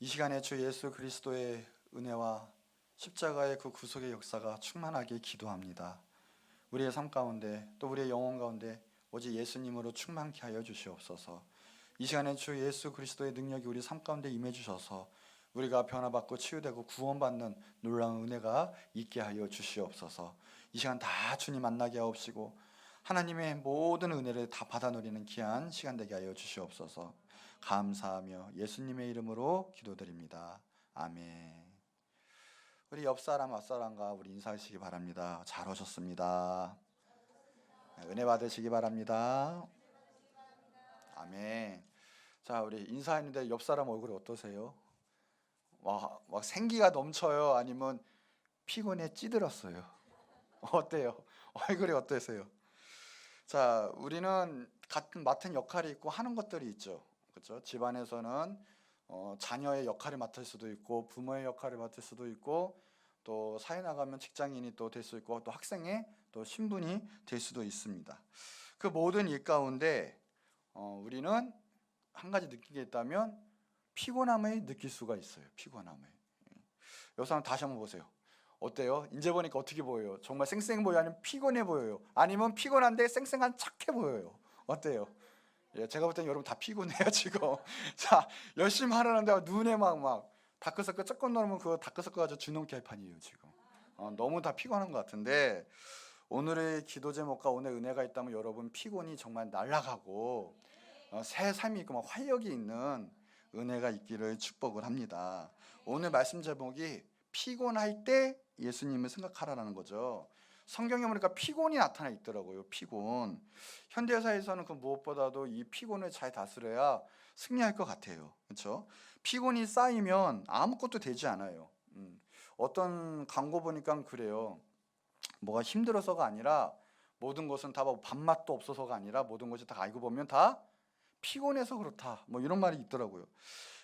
이 시간에 주 예수 그리스도의 은혜와 십자가의 그 구속의 역사가 충만하게 기도합니다. 우리의 삶 가운데 또 우리의 영혼 가운데 오직 예수님으로 충만케 하여 주시옵소서. 이 시간에 주 예수 그리스도의 능력이 우리 삶 가운데 임해 주셔서 우리가 변화받고 치유되고 구원받는 놀라운 은혜가 있게 하여 주시옵소서. 이 시간 다 주님 만나게 하옵시고 하나님의 모든 은혜를 다 받아 누리는 귀한 시간 되게 하여 주시옵소서. 감사하며 예수님의 이름으로 기도드립니다. 아멘. 우리 옆사람 앞사람과 우리 인사하시기 바랍니다. 잘 오셨습니다. 은혜 받으시기 바랍니다. 아멘. 자, 우리 인사했는데 옆사람 얼굴이 어떠세요? 막 생기가 넘쳐요? 아니면 피곤에 찌들었어요? 어때요? 얼굴이 어떠세요? 자, 우리는 같은 맡은 역할이 있고 하는 것들이 있죠. 그렇죠? 집안에서는 자녀의 역할을 맡을 수도 있고 부모의 역할을 맡을 수도 있고 또 사회 나가면 직장인이 또 될 수 있고 또 학생의 또 신분이 될 수도 있습니다. 그 모든 일 가운데 우리는 한 가지 느끼게 있다면 피곤함을 느낄 수가 있어요. 피곤함을. 여기서 한번 다시 한번 보세요. 어때요? 이제 보니까 어떻게 보여요? 정말 쌩쌩 보여요? 아니면 피곤해 보여요? 아니면 피곤한데 쌩쌩한 척해 보여요? 어때요? 예, 제가 볼 때는 여러분 다 피곤해요 지금. 자, 열심히 하려는데 눈에 막 다크서클 조금 넘으면 그 다크서클 가지고 주눅 결판이에요 지금. 너무 다 피곤한 것 같은데 오늘의 기도 제목과 오늘 은혜가 있다면 여러분 피곤이 정말 날아가고 새 삶이 있고 막 활력이 있는 은혜가 있기를 축복을 합니다. 오늘 말씀 제목이 피곤할 때 예수님을 생각하라는 거죠. 성경에 보니까 피곤이 나타나 있더라고요. 피곤. 현대사에서는 그 무엇보다도 이 피곤을 잘 다스려야 승리할 것 같아요. 그렇죠? 피곤이 쌓이면 아무것도 되지 않아요. 어떤 광고 보니까 그래요. 뭐가 힘들어서가 아니라 모든 것은 다 밥맛도 없어서가 아니라 모든 것이 다 알고 보면 다 피곤해서 그렇다. 뭐 이런 말이 있더라고요.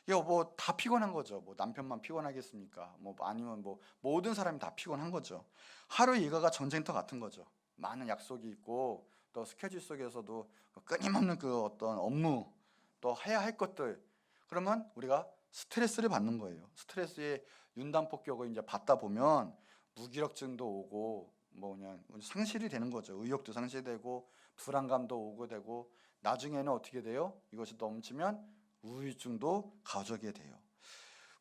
이거 뭐 다 피곤한 거죠. 뭐 남편만 피곤하겠습니까? 뭐 아니면 뭐 모든 사람이 다 피곤한 거죠. 하루 일과가 전쟁터 같은 거죠. 많은 약속이 있고 또 스케줄 속에서도 끊임없는 그 어떤 업무 또 해야 할 것들 그러면 우리가 스트레스를 받는 거예요. 스트레스의 윤단폭격을 이제 받다 보면 무기력증도 오고 뭐 그냥 상실이 되는 거죠. 의욕도 상실되고 불안감도 오고 되고 나중에는 어떻게 돼요? 이것이 넘치면 우울증도 가져게 돼요.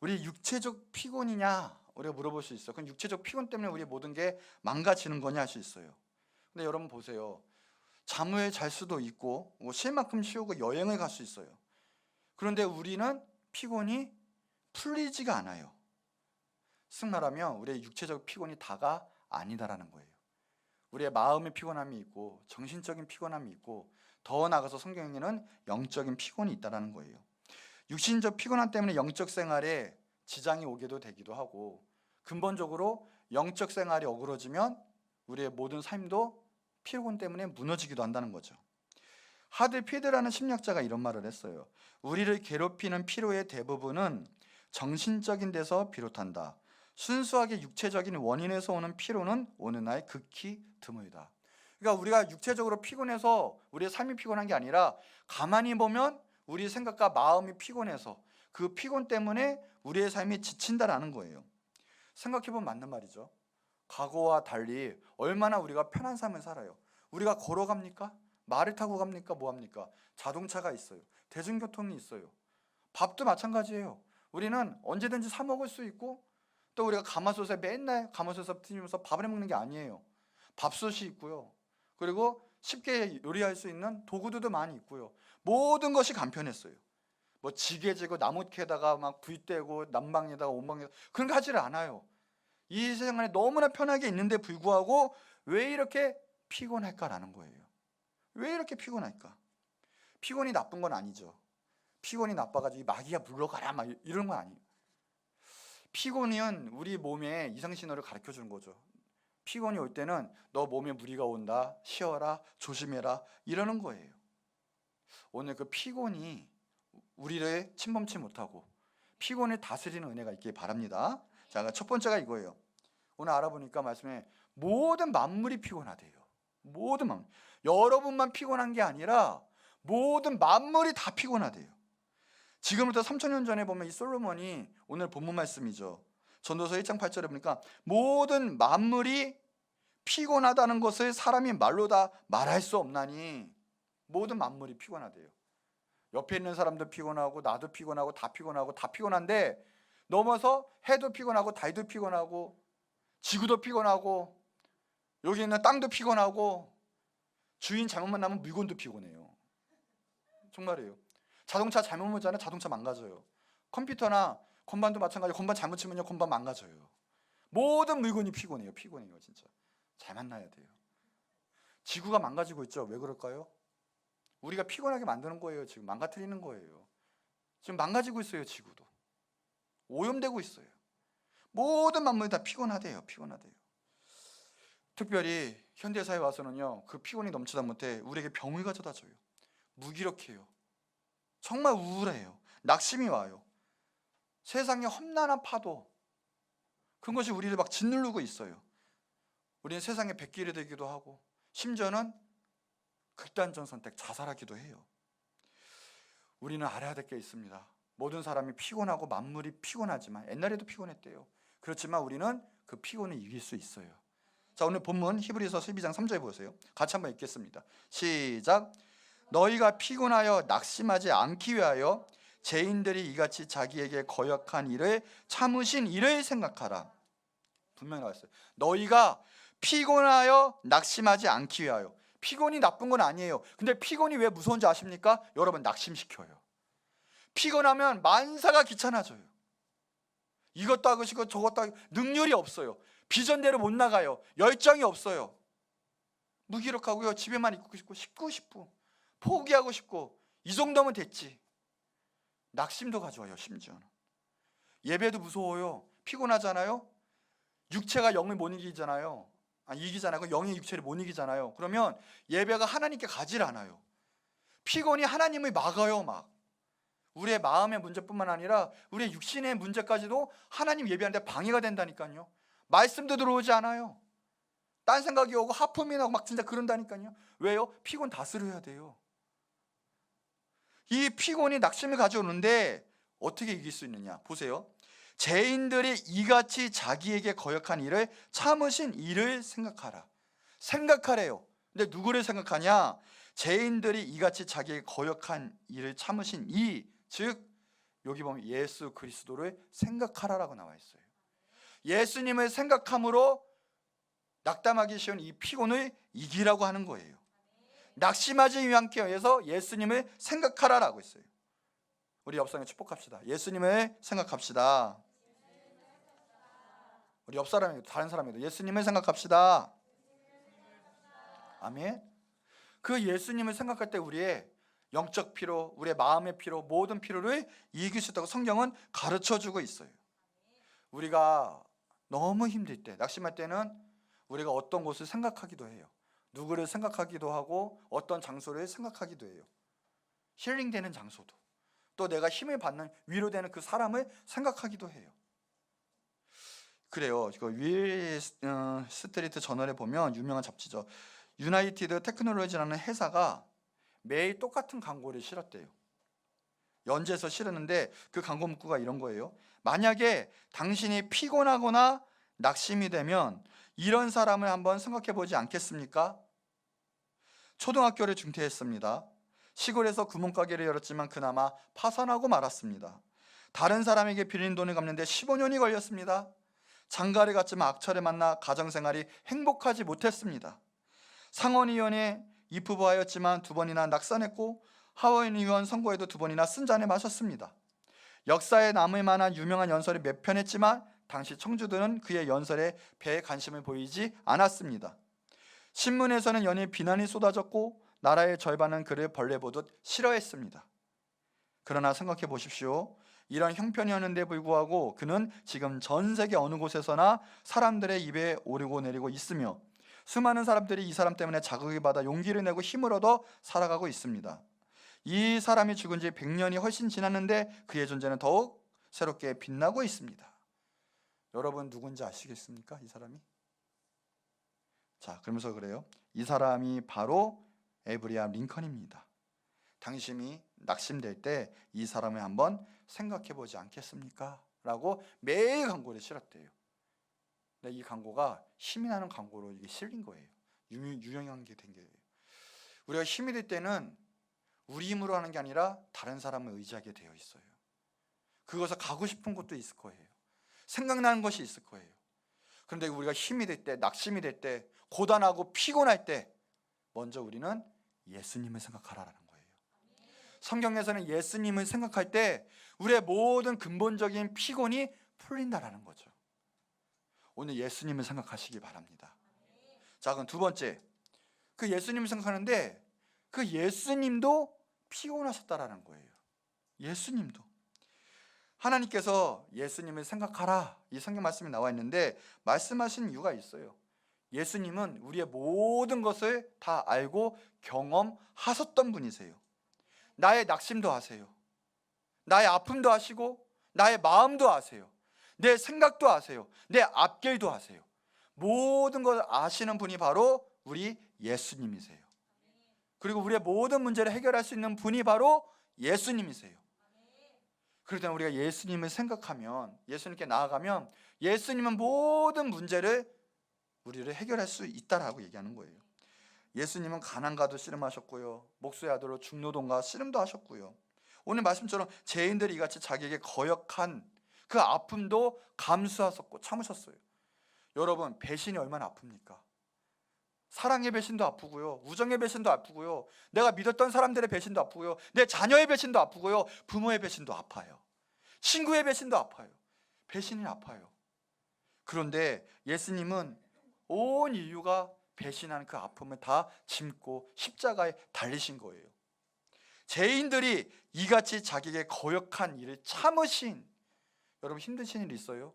우리 육체적 피곤이냐? 우리가 물어볼 수 있어. 그럼 육체적 피곤 때문에 우리 모든 게 망가지는 거냐 할 수 있어요. 근데 여러분 보세요. 잠을 잘 수도 있고 쉴 만큼 쉬고 여행을 갈 수 있어요. 그런데 우리는 피곤이 풀리지가 않아요. 즉 말하면 우리의 육체적 피곤이 다가 아니다라는 거예요. 우리의 마음의 피곤함이 있고 정신적인 피곤함이 있고 더 나아가서 성경에는 영적인 피곤이 있다는 거예요. 육신적 피곤함 때문에 영적 생활에 지장이 오게도 되기도 하고 근본적으로 영적 생활이 어그러지면 우리의 모든 삶도 피곤 때문에 무너지기도 한다는 거죠. 하드 피드라는 심리학자가 이런 말을 했어요. 우리를 괴롭히는 피로의 대부분은 정신적인 데서 비롯한다. 순수하게 육체적인 원인에서 오는 피로는 어느 날 극히 드물다. 그러니까 우리가 육체적으로 피곤해서 우리의 삶이 피곤한 게 아니라 가만히 보면 우리 생각과 마음이 피곤해서 그 피곤 때문에 우리의 삶이 지친다라는 거예요. 생각해보면 맞는 말이죠. 과거와 달리 얼마나 우리가 편한 삶을 살아요. 우리가 걸어갑니까? 말을 타고 갑니까? 뭐합니까? 자동차가 있어요. 대중교통이 있어요. 밥도 마찬가지예요. 우리는 언제든지 사 먹을 수 있고 또 우리가 가마솥에 맨날 가마솥에 튀면서 밥을 해 먹는 게 아니에요. 밥솥이 있고요. 그리고 쉽게 요리할 수 있는 도구들도 많이 있고요. 모든 것이 간편했어요. 뭐 지게지고 나무 캐다가 막 불 떼고 난방에다가 온방에다가 그런 거 하지를 않아요. 이 세상에 너무나 편하게 있는데 불구하고 왜 이렇게 피곤할까라는 거예요. 왜 이렇게 피곤할까? 피곤이 나쁜 건 아니죠. 피곤이 나빠가지고 마귀야 물러가라 막 이런 건 아니에요. 피곤은 우리 몸에 이상신호를 가르쳐 주는 거죠. 피곤이 올 때는 너 몸에 무리가 온다, 쉬어라, 조심해라 이러는 거예요. 오늘 그 피곤이 우리를 침범치 못하고 피곤을 다스리는 은혜가 있길 바랍니다. 자, 첫 번째가 이거예요. 오늘 알아보니까 말씀에 모든 만물이 피곤하대요. 모든 만물. 여러분만 피곤한 게 아니라 모든 만물이 다 피곤하대요. 지금부터 3000년 전에 보면 이 솔로몬이 오늘 본문 말씀이죠. 전도서 1장 8절에 보니까 모든 만물이 피곤하다는 것을 사람이 말로 다 말할 수 없나니, 모든 만물이 피곤하대요. 옆에 있는 사람도 피곤하고 나도 피곤하고 다 피곤하고 다 피곤한데, 넘어서 해도 피곤하고 달도 피곤하고 지구도 피곤하고 여기 있는 땅도 피곤하고 주인 잘못만 나면 물건도 피곤해요. 정말이에요. 자동차 잘못 모자면 자동차 망가져요. 컴퓨터나 건반도 마찬가지. 건반 잘못 치면요 건반 망가져요. 모든 물건이 피곤해요. 진짜. 잘 만나야 돼요. 지구가 망가지고 있죠. 왜 그럴까요? 우리가 피곤하게 만드는 거예요. 지금 망가뜨리는 거예요. 지금 망가지고 있어요. 지구도 오염되고 있어요. 모든 만물이 다 피곤하대요. 특별히 현대사에 와서는요, 그 피곤이 넘치다 못해 우리에게 병을 가져다 줘요. 무기력해요. 정말 우울해요. 낙심이 와요. 세상의 험난한 파도, 그것이 우리를 막 짓누르고 있어요. 우리는 세상의 백길이 되기도 하고, 심지어는 극단적 선택, 자살하기도 해요. 우리는 알아야 될 게 있습니다. 모든 사람이 피곤하고 만물이 피곤하지만, 옛날에도 피곤했대요. 그렇지만 우리는 그 피곤을 이길 수 있어요. 자, 오늘 본문 히브리서 12장 3절 보세요. 같이 한번 읽겠습니다. 시작. 너희가 피곤하여 낙심하지 않기 위하여 죄인들이 이같이 자기에게 거역한 일을 참으신 이를 생각하라. 분명히 나왔어요. 너희가 피곤하여 낙심하지 않기 위하여. 피곤이 나쁜 건 아니에요. 근데 피곤이 왜 무서운지 아십니까? 여러분, 낙심시켜요. 피곤하면 만사가 귀찮아져요. 이것도 하고 싶고 저것도 하고, 능률이 없어요. 비전대로 못 나가요. 열정이 없어요. 무기력하고요. 집에만 있고 싶고 포기하고 싶고, 이 정도면 됐지. 낙심도 가져와요. 심지어는 예배도 무서워요. 피곤하잖아요. 육체가 영을 못 이기잖아요. 이기잖아요. 영이 육체를 못 이기잖아요. 그러면 예배가 하나님께 가질 않아요. 피곤이 하나님을 막아요. 막 우리의 마음의 문제뿐만 아니라 우리의 육신의 문제까지도 하나님 예배하는데 방해가 된다니까요. 말씀도 들어오지 않아요. 딴 생각이 오고 하품이 나고 막 진짜 그런다니까요. 왜요? 피곤 다스려야 돼요. 이 피곤이 낙심을 가져오는데 어떻게 이길 수 있느냐? 보세요. 죄인들이 이같이 자기에게 거역한 일을 참으신 이를 생각하라. 생각하래요. 근데 누구를 생각하냐? 죄인들이 이같이 자기에게 거역한 일을 참으신 이, 즉 여기 보면 예수 그리스도를 생각하라라고 나와 있어요. 예수님을 생각함으로 낙담하기 쉬운 이 피곤을 이기라고 하는 거예요. 낙심하지 않기 위해서 예수님을 생각하라라고 했어요. 우리 옆사람에 축복합시다. 예수님을 생각합시다. 우리 옆 사람에도, 다른 사람에도 예수님을 생각합시다. 아멘. 그 예수님을 생각할 때 우리의 영적 피로, 우리의 마음의 피로, 모든 피로를 이길 수 있다고 성경은 가르쳐주고 있어요. 우리가 너무 힘들 때, 낙심할 때는 우리가 어떤 곳을 생각하기도 해요. 누구를 생각하기도 하고 어떤 장소를 생각하기도 해요. 힐링되는 장소도, 또 내가 힘을 받는, 위로되는 그 사람을 생각하기도 해요. 그래요. 윌 스트리트 저널에 보면 유명한 잡지죠. 유나이티드 테크놀로지라는 회사가 매일 똑같은 광고를 실었대요. 연재해서 실었는데 그 광고 문구가 이런 거예요. 만약에 당신이 피곤하거나 낙심이 되면 이런 사람을 한번 생각해 보지 않겠습니까? 초등학교를 중퇴했습니다. 시골에서 구멍가게를 열었지만 그나마 파산하고 말았습니다. 다른 사람에게 빌린 돈을 갚는데 15년이 걸렸습니다. 장가를 갔지만 악처를 만나 가정생활이 행복하지 못했습니다. 상원의원에 입후보하였지만 2번이나 낙선했고 하원의원 선거에도 2번이나 쓴 잔을 마셨습니다. 역사에 남을 만한 유명한 연설이 몇 편 했지만 당시 청주들은 그의 연설에 배에 관심을 보이지 않았습니다. 신문에서는 연일 비난이 쏟아졌고 나라의 절반은 그를 벌레 보듯 싫어했습니다. 그러나 생각해 보십시오. 이런 형편이었는데 불구하고 그는 지금 전 세계 어느 곳에서나 사람들의 입에 오르고 내리고 있으며 수많은 사람들이 이 사람 때문에 자극을 받아 용기를 내고 힘을 얻어 살아가고 있습니다. 이 사람이 죽은 지 100년이 훨씬 지났는데 그의 존재는 더욱 새롭게 빛나고 있습니다. 여러분 누군지 아시겠습니까? 이 사람이? 자, 그러면서 그래요. 이 사람이 바로 에브리암 링컨입니다. 당신이 낙심될 때 이 사람을 한번 생각해 보지 않겠습니까? 라고 매일 광고를 실었대요. 근데 이 광고가 힘이 나는 광고로 이게 실린 거예요. 유명한 게 된 거예요. 우리가 힘이 될 때는 우리 힘으로 하는 게 아니라 다른 사람을 의지하게 되어 있어요. 그것을 가고 싶은 곳도 있을 거예요. 생각나는 것이 있을 거예요. 그런데 우리가 힘이 될 때, 낙심이 될 때, 고단하고 피곤할 때 먼저 우리는 예수님을 생각하라라는 거예요. 성경에서는 예수님을 생각할 때 우리의 모든 근본적인 피곤이 풀린다라는 거죠. 오늘 예수님을 생각하시기 바랍니다. 자, 그럼 두 번째, 그 예수님을 생각하는데 그 예수님도 피곤하셨다라는 거예요. 예수님도. 하나님께서 예수님을 생각하라, 이 성경 말씀이 나와 있는데 말씀하신 이유가 있어요. 예수님은 우리의 모든 것을 다 알고 경험하셨던 분이세요. 나의 낙심도 아세요. 나의 아픔도 아시고 나의 마음도 아세요. 내 생각도 아세요. 내 앞길도 아세요. 모든 것을 아시는 분이 바로 우리 예수님이세요. 그리고 우리의 모든 문제를 해결할 수 있는 분이 바로 예수님이세요. 그렇기 때문에 우리가 예수님을 생각하면, 예수님께 나아가면 예수님은 모든 문제를 우리를 해결할 수 있다라고 얘기하는 거예요. 예수님은 가난과도 씨름하셨고요, 목수의 아들로 중노동과 씨름도 하셨고요, 오늘 말씀처럼 죄인들이 이같이 자기에게 거역한 그 아픔도 감수하셨고 참으셨어요. 여러분, 배신이 얼마나 아픕니까? 사랑의 배신도 아프고요, 우정의 배신도 아프고요, 내가 믿었던 사람들의 배신도 아프고요, 내 자녀의 배신도 아프고요, 부모의 배신도 아파요, 친구의 배신도 아파요. 배신이 아파요. 그런데 예수님은 온 인류가 배신하는 그 아픔을 다 짊고 십자가에 달리신 거예요. 죄인들이 이같이 자기에게 거역한 일을 참으신, 여러분 힘드신 일 있어요?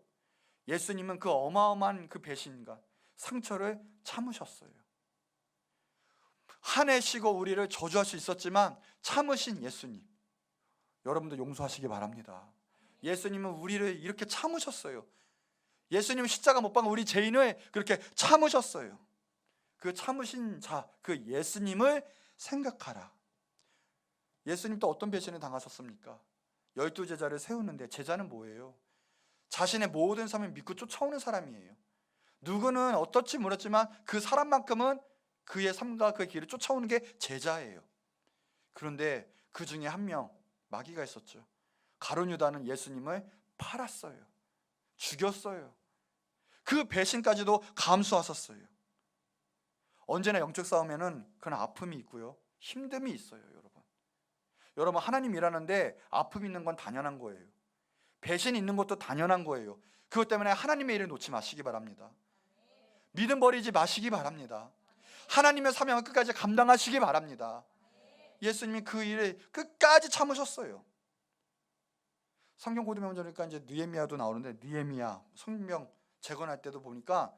예수님은 그 어마어마한 그 배신과 상처를 참으셨어요. 화내시고 우리를 저주할 수 있었지만 참으신 예수님, 여러분도 용서하시기 바랍니다. 예수님은 우리를 이렇게 참으셨어요. 예수님은 십자가 못 박은 우리 죄인을 그렇게 참으셨어요. 그 참으신 자, 그 예수님을 생각하라. 예수님 또 어떤 배신을 당하셨습니까? 12제자를 세우는데, 제자는 뭐예요? 자신의 모든 삶을 믿고 쫓아오는 사람이에요. 누구는 어떨지 모르지만 그 사람만큼은 그의 삶과 그 길을 쫓아오는 게 제자예요. 그런데 그 중에 한 명, 마귀가 있었죠. 가룟 유다는 예수님을 팔았어요. 죽였어요. 그 배신까지도 감수하셨어요. 언제나 영적 싸움에는 그런 아픔이 있고요, 힘듦이 있어요. 여러분 하나님 일하는데 아픔이 있는 건 당연한 거예요. 배신이 있는 것도 당연한 거예요. 그것 때문에 하나님의 일을 놓지 마시기 바랍니다. 믿음 버리지 마시기 바랍니다. 하나님의 사명을 끝까지 감당하시기 바랍니다. 예수님이 그 일을 끝까지 참으셨어요. 성경 고등학교 보니까 이제 느헤미야도 나오는데, 느헤미야 성명 재건할 때도 보니까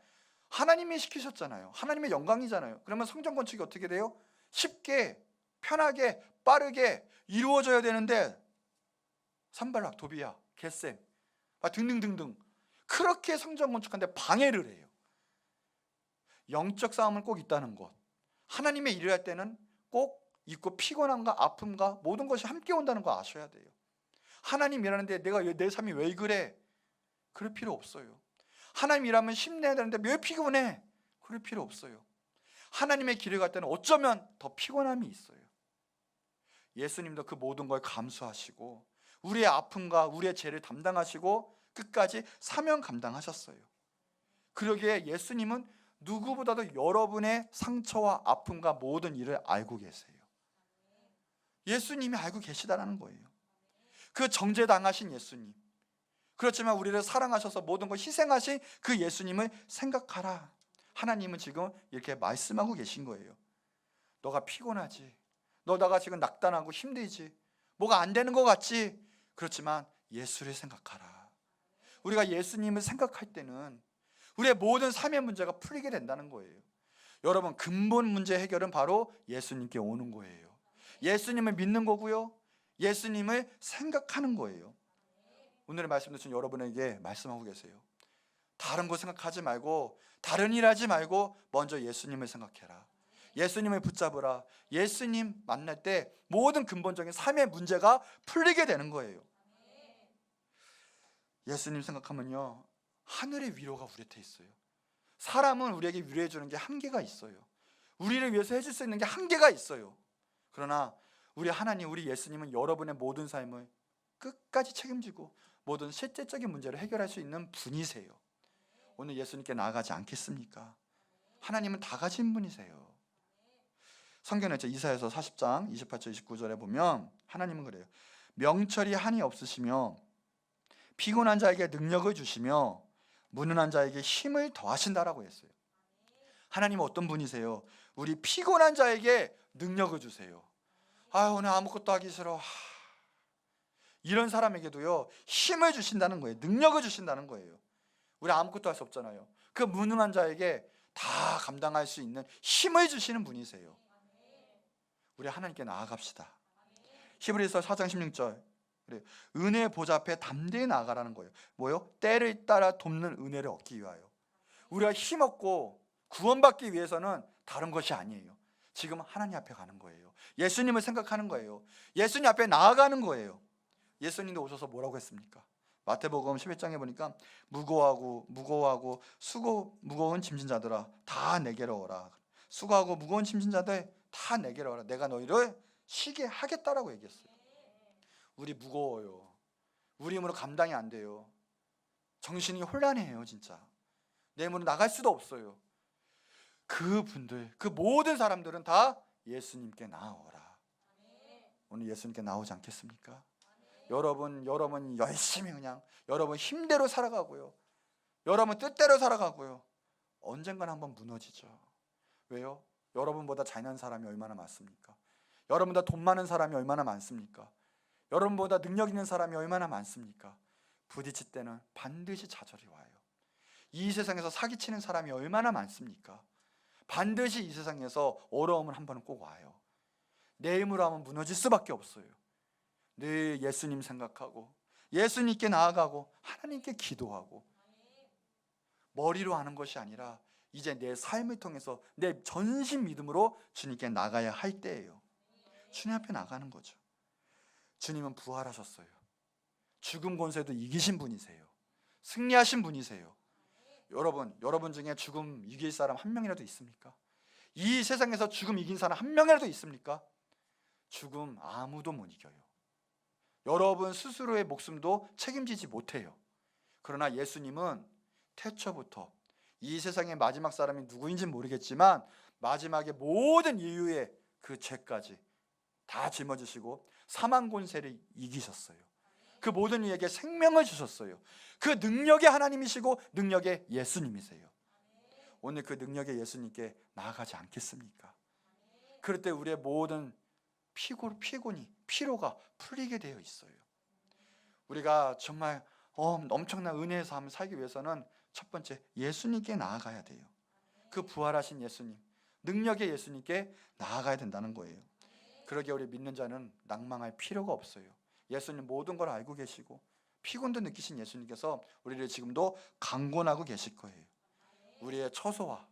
하나님이 시키셨잖아요. 하나님의 영광이잖아요. 그러면 성전 건축이 어떻게 돼요? 쉽게, 편하게, 빠르게 이루어져야 되는데 산발락, 도비야, 겟셈 등등등등 그렇게 성전 건축하는데 방해를 해요. 영적 싸움은 꼭 있다는 것, 하나님의 일을 할 때는 꼭 있고, 피곤함과 아픔과 모든 것이 함께 온다는 거 아셔야 돼요. 하나님 일하는데 내가 내 삶이 왜 그래? 그럴 필요 없어요. 하나님 일하면 힘내야 되는데 왜 피곤해? 그럴 필요 없어요. 하나님의 길을 갈 때는 어쩌면 더 피곤함이 있어요. 예수님도 그 모든 걸 감수하시고 우리의 아픔과 우리의 죄를 담당하시고 끝까지 사명 감당하셨어요. 그러기에 예수님은 누구보다도 여러분의 상처와 아픔과 모든 일을 알고 계세요. 예수님이 알고 계시다는 거예요. 그 정죄당하신 예수님, 그렇지만 우리를 사랑하셔서 모든 걸 희생하신 그 예수님을 생각하라. 하나님은 지금 이렇게 말씀하고 계신 거예요. 너가 피곤하지, 너가 지금 낙담하고 힘들지, 뭐가 안 되는 것 같지? 그렇지만 예수를 생각하라. 우리가 예수님을 생각할 때는 우리의 모든 삶의 문제가 풀리게 된다는 거예요. 여러분, 근본 문제 해결은 바로 예수님께 오는 거예요. 예수님을 믿는 거고요, 예수님을 생각하는 거예요. 오늘의 말씀도 지금 여러분에게 말씀하고 계세요. 다른 거 생각하지 말고, 다른 일 하지 말고 먼저 예수님을 생각해라. 예수님을 붙잡으라. 예수님 만날 때 모든 근본적인 삶의 문제가 풀리게 되는 거예요. 예수님 생각하면요, 하늘의 위로가 우리한테 있어요. 사람은 우리에게 위로해 주는 게 한계가 있어요. 우리를 위해서 해줄 수 있는 게 한계가 있어요. 그러나 우리 하나님, 우리 예수님은 여러분의 모든 삶을 끝까지 책임지고 모든 실제적인 문제를 해결할 수 있는 분이세요. 오늘 예수님께 나아가지 않겠습니까? 하나님은 다 가진 분이세요. 성경에 이사야서 40장 28절 29절에 보면 하나님은 그래요. 명철이 한이 없으시며 피곤한 자에게 능력을 주시며 무능한 자에게 힘을 더하신다라고 했어요. 하나님은 어떤 분이세요? 우리 피곤한 자에게 능력을 주세요. 오늘 아무것도 하기 싫어. 이런 사람에게도요, 힘을 주신다는 거예요. 능력을 주신다는 거예요. 우리 아무것도 할 수 없잖아요. 그 무능한 자에게 다 감당할 수 있는 힘을 주시는 분이세요. 우리 하나님께 나아갑시다. 히브리서 4장 16절, 은혜의 보좌 앞에 담대히 나아가라는 거예요. 뭐요? 때를 따라 돕는 은혜를 얻기 위하여. 우리가 힘없고 구원받기 위해서는 다른 것이 아니에요. 지금 하나님 앞에 가는 거예요. 예수님을 생각하는 거예요. 예수님 앞에 나아가는 거예요. 예수님도 오셔서 뭐라고 했습니까? 마태복음 11장에 보니까 무거워하고 무거운 짐진 자들아 다 내게로 오라. 수고하고 무거운 짐진 자들 다 내게로 오라. 내가 너희를 쉬게 하겠다라고 얘기했어요. 우리 무거워요. 우리 힘으로 감당이 안 돼요. 정신이 혼란해요. 진짜 내 힘으로 나갈 수도 없어요. 그분들, 그 모든 사람들은 다 예수님께 나아오라. 오늘 예수님께 나오지 않겠습니까? 여러분 열심히 그냥 여러분 힘대로 살아가고요, 여러분 뜻대로 살아가고요, 언젠간 한번 무너지죠. 왜요? 여러분보다 잘난 사람이 얼마나 많습니까? 여러분보다 돈 많은 사람이 얼마나 많습니까? 여러분보다 능력 있는 사람이 얼마나 많습니까? 부딪힐 때는 반드시 좌절이 와요. 이 세상에서 사기치는 사람이 얼마나 많습니까? 반드시 이 세상에서 어려움은 한 번은 꼭 와요. 내 힘으로 하면 무너질 수밖에 없어요. 늘 예수님 생각하고 예수님께 나아가고 하나님께 기도하고, 머리로 하는 것이 아니라 이제 내 삶을 통해서 내 전신 믿음으로 주님께 나가야 할 때예요. 주님 앞에 나가는 거죠. 주님은 부활하셨어요. 죽음 권세도 이기신 분이세요. 승리하신 분이세요. 여러분 중에 죽음 이길 사람 한 명이라도 있습니까? 이 세상에서 죽음 이긴 사람 한 명이라도 있습니까? 죽음 아무도 못 이겨요. 여러분 스스로의 목숨도 책임지지 못해요. 그러나 예수님은 태초부터 이 세상의 마지막 사람이 누구인지는 모르겠지만 마지막에 모든 인류의 그 죄까지 다 짊어지시고 사망 권세를 이기셨어요. 그 모든 이에게 생명을 주셨어요. 그 능력의 하나님이시고 능력의 예수님이세요. 오늘 그 능력의 예수님께 나아가지 않겠습니까? 그럴 때 우리의 모든 피로가 풀리게 되어 있어요. 우리가 정말 엄청난 은혜의 삶을 살기 위해서는 첫 번째 예수님께 나아가야 돼요. 그 부활하신 예수님, 능력의 예수님께 나아가야 된다는 거예요. 그러기에 우리 믿는 자는 낭망할 필요가 없어요. 예수님 모든 걸 알고 계시고 피곤도 느끼신 예수님께서 우리를 지금도 강권하고 계실 거예요. 우리의 처소와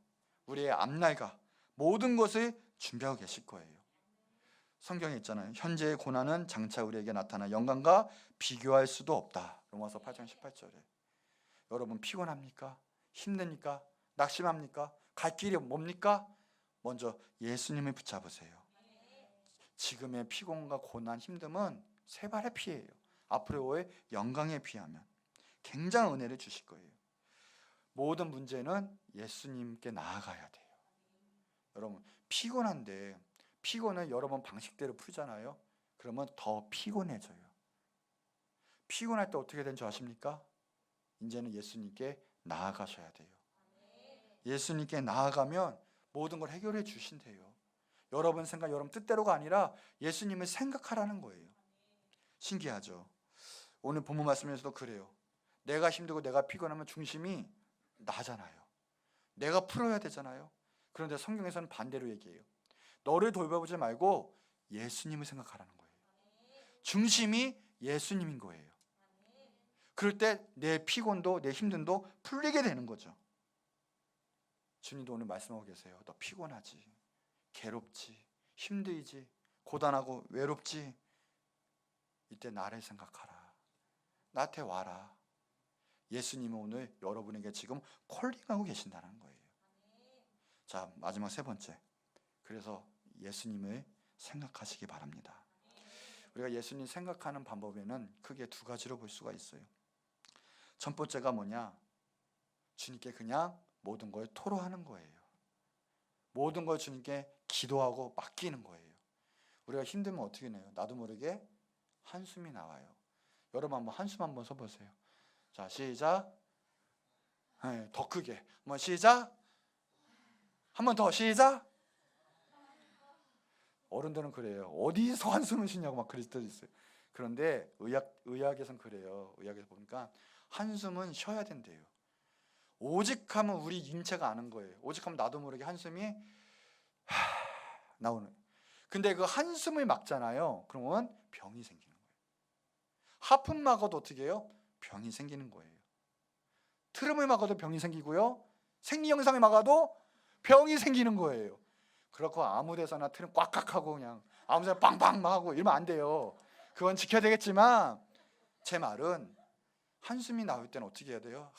우리의 앞날과 모든 것을 준비하고 계실 거예요. 성경에 있잖아요. 현재의 고난은 장차 우리에게 나타나 영광과 비교할 수도 없다. 로마서 8장 18절에. 여러분 피곤합니까? 힘듭니까? 낙심합니까? 갈 길이 뭡니까? 먼저 예수님을 붙잡으세요. 지금의 피곤과 고난, 힘듦은 세 발의 피예요. 앞으로의 영광에 비하면 굉장한 은혜를 주실 거예요. 모든 문제는 예수님께 나아가야 돼요. 여러분 피곤한데 피곤을 여러분 방식대로 풀잖아요. 그러면 더 피곤해져요. 피곤할 때 어떻게 되는 줄 아십니까? 이제는 예수님께 나아가셔야 돼요. 예수님께 나아가면 모든 걸 해결해 주신대요. 여러분 생각, 여러분 뜻대로가 아니라 예수님을 생각하라는 거예요. 신기하죠? 오늘 본문 말씀에서도 그래요. 내가 힘들고 내가 피곤하면 중심이 나잖아요. 내가 풀어야 되잖아요. 그런데 성경에서는 반대로 얘기해요. 너를 돌봐보지 말고 예수님을 생각하라는 거예요. 중심이 예수님인 거예요. 그럴 때 내 피곤도 내 힘듦도 풀리게 되는 거죠. 주님도 오늘 말씀하고 계세요. 너 피곤하지? 괴롭지, 힘들지, 고단하고 외롭지. 이때 나를 생각하라. 나한테 와라. 예수님은 오늘 여러분에게 지금 콜링하고 계신다는 거예요. 자, 마지막 세 번째. 그래서 예수님을 생각하시기 바랍니다. 우리가 예수님 생각하는 방법에는 크게 두 가지로 볼 수가 있어요. 첫 번째가 뭐냐? 주님께 그냥 모든 걸 토로하는 거예요. 모든 걸 주님께 기도하고 맡기는 거예요. 우리가 힘들면 어떻게 해요? 나도 모르게 한숨이 나와요. 여러분 한번 한숨 한번 써보세요. 자, 시작. 네, 더 크게. 한번 시작. 한 번 더 시작. 어른들은 그래요. 어디서 한숨을 쉬냐고 막 그럴 때도 있어요. 그런데 의학에서는 그래요. 의학에서 보니까 한숨은 쉬어야 된대요. 오직 하면 우리 인체가 아는 거예요. 오직 하면 나도 모르게 한숨이 나오는. 근데 그 한숨을 막잖아요. 그러면 병이 생기는 거예요. 하품 막아도 어떻게 해요? 병이 생기는 거예요. 트름을 막아도 병이 생기고요. 생리현상을 막아도 병이 생기는 거예요. 그렇고 아무 데서나 트름 꽉꽉 하고 그냥 아무 데나 빵빵 막 하고 이러면 안 돼요. 그건 지켜야 되겠지만 제 말은 한숨이 나올 때는 어떻게 해야 돼요?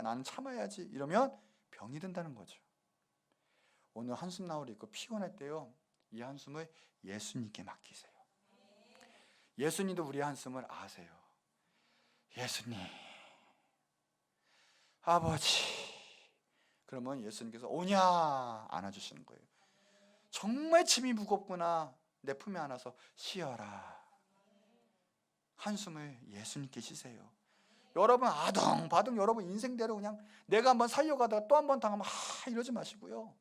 나는 참아야지 이러면 병이 든다는 거죠. 오늘 한숨 나올 있고 피곤할 때요, 이 한숨을 예수님께 맡기세요. 예수님도 우리의 한숨을 아세요. 예수님, 아버지. 그러면 예수님께서 오냐 안아주시는 거예요. 정말 짐이 무겁구나. 내 품에 안아서 쉬어라. 한숨을 예수님께 쉬세요. 여러분 아둥바둥 여러분 인생대로 그냥 내가 한번 살려가다가 또 한번 당하면 이러지 마시고요.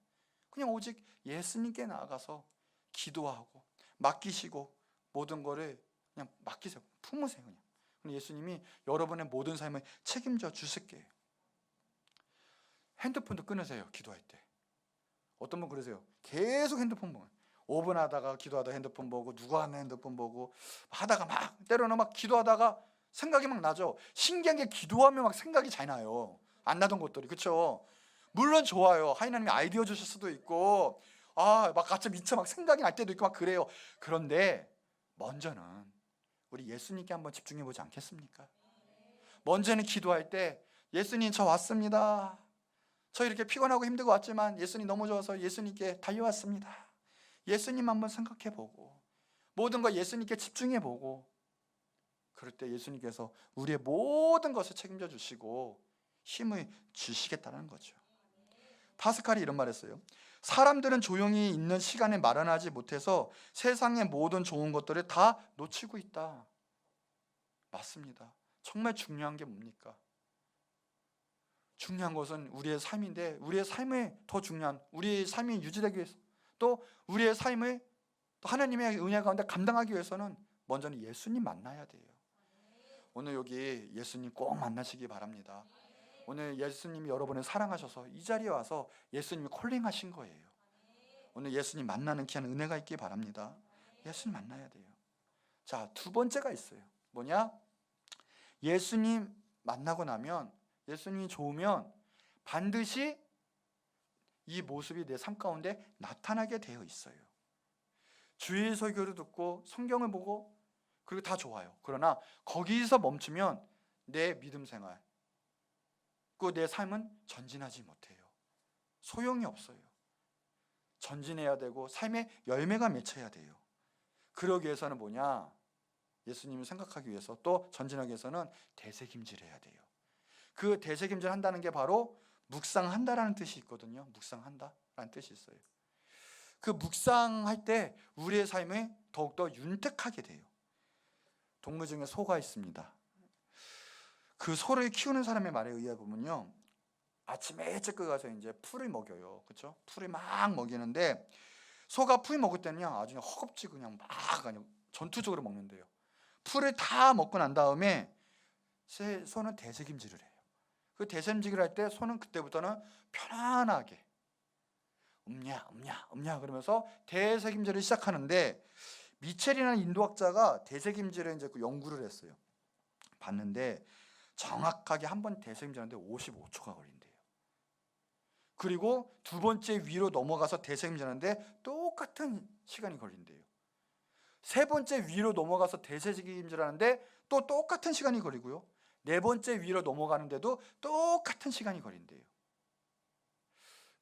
그냥 오직 예수님께 나아가서 기도하고 맡기시고 모든 거를 그냥 맡기세요. 품으세요. 그냥 예수님이 여러분의 모든 삶을 책임져 주실 거예요. 핸드폰도 끊으세요. 기도할 때. 어떤 분 그러세요. 계속 핸드폰 보면 5분 하다가 기도하다가 핸드폰 보고 누구 하면 핸드폰 보고 하다가 막 때로는 막 기도하다가 생각이 막 나죠. 신기한 게 기도하면 막 생각이 잘 나요. 안 나던 것들이. 그렇죠? 물론 좋아요. 하나님이 아이디어 주실 수도 있고 막 갑자기 미쳐 막 생각이 날 때도 있고 막 그래요. 그런데 먼저는 우리 예수님께 한번 집중해 보지 않겠습니까? 먼저는 기도할 때 예수님 저 왔습니다. 저 이렇게 피곤하고 힘들고 왔지만 예수님 너무 좋아서 예수님께 달려왔습니다. 예수님 한번 생각해보고 모든 걸 예수님께 집중해보고 그럴 때 예수님께서 우리의 모든 것을 책임져 주시고 힘을 주시겠다는 거죠. 파스칼이 이런 말 했어요. 사람들은 조용히 있는 시간을 마련하지 못해서 세상의 모든 좋은 것들을 다 놓치고 있다. 맞습니다. 정말 중요한 게 뭡니까? 중요한 것은 우리의 삶인데 우리의 삶에 더 중요한 우리의 삶이 유지되기 위해서 또 우리의 삶을 또 하나님의 은혜 가운데 감당하기 위해서는 먼저는 예수님 만나야 돼요. 오늘 여기 예수님 꼭 만나시기 바랍니다. 오늘 예수님이 여러분을 사랑하셔서 이 자리에 와서 예수님이 콜링하신 거예요. 오늘 예수님 만나는 귀한 은혜가 있기 바랍니다. 예수님 만나야 돼요. 자, 두 번째가 있어요. 뭐냐? 예수님 만나고 나면 예수님이 좋으면 반드시 이 모습이 내 삶 가운데 나타나게 되어 있어요. 주일 설교를 듣고 성경을 보고 그리고 다 좋아요. 그러나 거기서 멈추면 내 믿음 생활 그 내 삶은 전진하지 못해요. 소용이 없어요. 전진해야 되고 삶의 열매가 맺혀야 돼요. 그러기 위해서는 뭐냐? 예수님을 생각하기 위해서 또 전진하기 위해서는 되새김질해야 돼요. 그 되새김질 한다는 게 바로 묵상한다라는 뜻이 있거든요. 묵상한다라는 뜻이 있어요. 그 묵상할 때 우리의 삶이 더욱더 윤택하게 돼요. 동물 중에 소가 있습니다. 그 소를 키우는 사람의 말에 의해 보면요, 아침에 일찍 가서 이제 풀을 먹여요. 그렇죠? 풀을 막 먹이는데 소가 풀 먹을 때는요 아주 허겁지 그냥 막 그냥 전투적으로 먹는데요. 풀을 다 먹고 난 다음에 소는 되새김질을 해요. 그 되새김질을 할 때 소는 그때부터는 편안하게 음냐 그러면서 되새김질을 시작하는데 미첼이라는 인도학자가 되새김질을 이제 그 연구를 했어요. 봤는데 정확하게 한 번 되새김질하는데 55초가 걸린대요. 그리고 두 번째 위로 넘어가서 대책임질하는데 똑같은 시간이 걸린대요. 세 번째 위로 넘어가서 대책임질하는데 또 똑같은 시간이 걸리고요. 네 번째 위로 넘어가는데도 똑같은 시간이 걸린대요.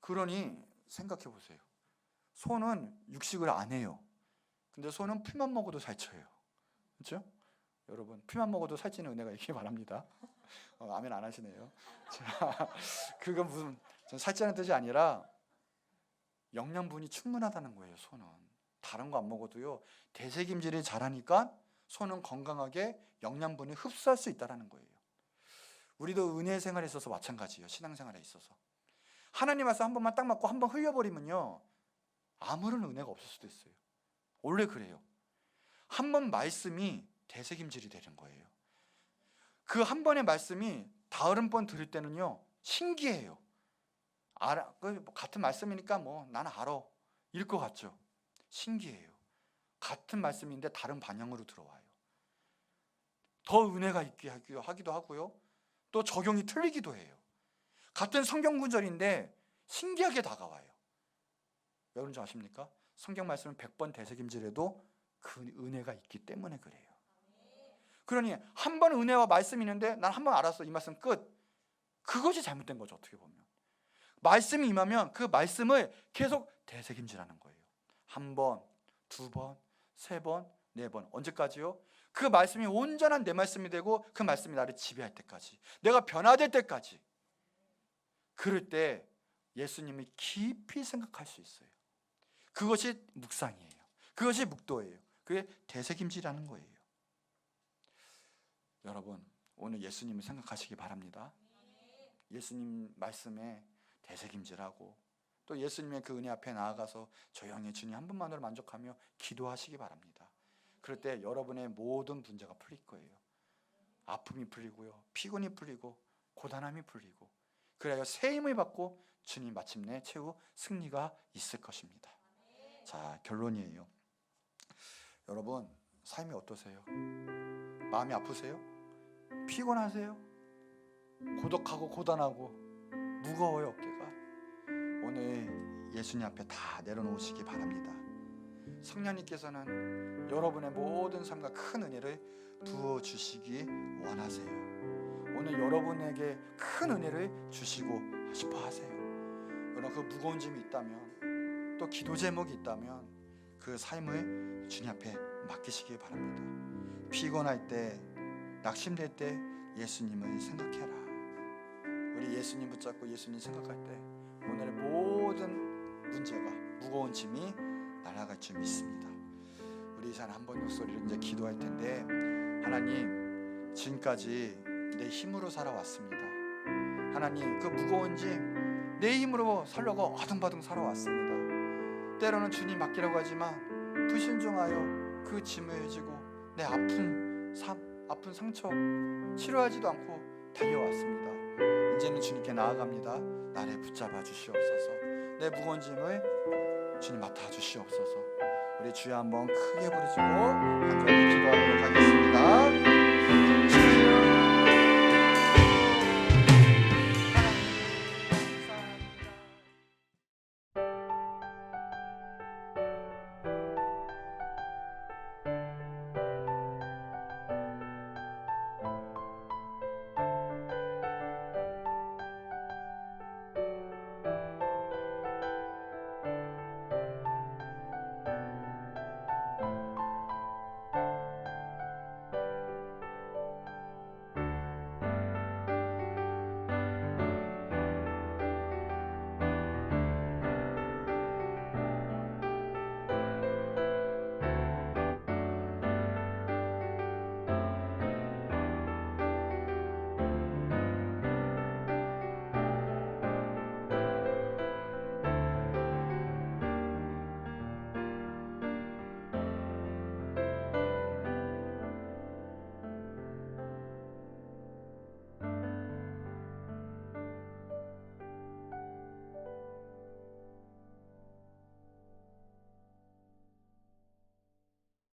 그러니 생각해 보세요. 소는 육식을 안 해요. 근데 소는 풀만 먹어도 살쪄요. 그렇죠? 여러분, 풀만 먹어도 살찌는 은혜가 있길 바랍니다. 아멘 안 하시네요. 자, 그건 무슨 살찌는 뜻이 아니라 영양분이 충분하다는 거예요. 소는 다른 거 안 먹어도요, 대책임질이 잘하니까 소는 건강하게 영양분을 흡수할 수 있다는 거예요. 우리도 은혜 생활에 있어서 마찬가지예요. 신앙생활에 있어서 하나님 말씀 한 번만 딱 맞고 한 번 흘려버리면요, 아무런 은혜가 없을 수도 있어요. 원래 그래요. 한 번 말씀이 대책임질이 되는 거예요. 그 한 번의 말씀이 다른 번 들을 때는요, 신기해요. 알아, 같은 말씀이니까 뭐 나는 알아 이럴 것 같죠. 신기해요. 같은 말씀인데 다른 방향으로 들어와요. 더 은혜가 있게 하기도 하고요, 또 적용이 틀리기도 해요. 같은 성경 구절인데 신기하게 다가와요. 왜 그런지 아십니까? 성경 말씀은 100번 되새김질해도 그 은혜가 있기 때문에 그래요. 그러니 한 번 은혜와 말씀이 있는데 난 한 번 알았어, 이 말씀 끝. 그것이 잘못된 거죠. 어떻게 보면 말씀이 임하면 그 말씀을 계속 되새김질하는 거예요. 한 번, 두 번, 세 번, 네 번. 언제까지요? 그 말씀이 온전한 내 말씀이 되고 그 말씀이 나를 지배할 때까지, 내가 변화될 때까지. 그럴 때 예수님이 깊이 생각할 수 있어요. 그것이 묵상이에요. 그것이 묵도예요. 그게 되새김질하는 거예요. 여러분, 오늘 예수님을 생각하시기 바랍니다. 예수님 말씀에 되새김질하고 또 예수님의 그 은혜 앞에 나아가서 조용히 주님 한 분만으로 만족하며 기도하시기 바랍니다. 그럴 때 여러분의 모든 문제가 풀릴 거예요. 아픔이 풀리고요, 피곤이 풀리고 고단함이 풀리고, 그래야 새 힘을 받고 주님 마침내 최후 승리가 있을 것입니다. 자, 결론이에요. 여러분, 삶이 어떠세요? 마음이 아프세요? 피곤하세요? 고독하고 고단하고 무거워요, 어깨가? 오늘 예수님 앞에 다 내려놓으시기 바랍니다. 성령님께서는 여러분의 모든 삶과 큰 은혜를 부어주시기 원하세요. 오늘 여러분에게 큰 은혜를 주시고 싶어 하세요. 여러분, 그 무거운 짐이 있다면, 또 기도 제목이 있다면 그 삶을 주님 앞에 맡기시기 바랍니다. 피곤할 때, 낙심될 때 예수님을 생각해라. 우리 예수님 붙잡고 예수님 생각할 때 오늘의 모든 문제가, 무거운 짐이 날아갈 줄 믿습니다. 우리 이 시간 한 번 목소리로 이제 기도할 텐데, 하나님, 지금까지 내 힘으로 살아왔습니다. 하나님, 그 무거운 짐 내 힘으로 살려고 아등바등 살아왔습니다. 때로는 주님 맡기라고 하지만 불순종하여 그 짐을 지고 내 아픈 상처 치료하지도 않고 달려왔습니다. 이제는 주님께 나아갑니다. 나를 붙잡아 주시옵소서. 내 무거운 짐을 주님 맡아 주시옵소서. 우리 주여 한번 크게 부르시고 간절히 기도하도록 하겠습니다.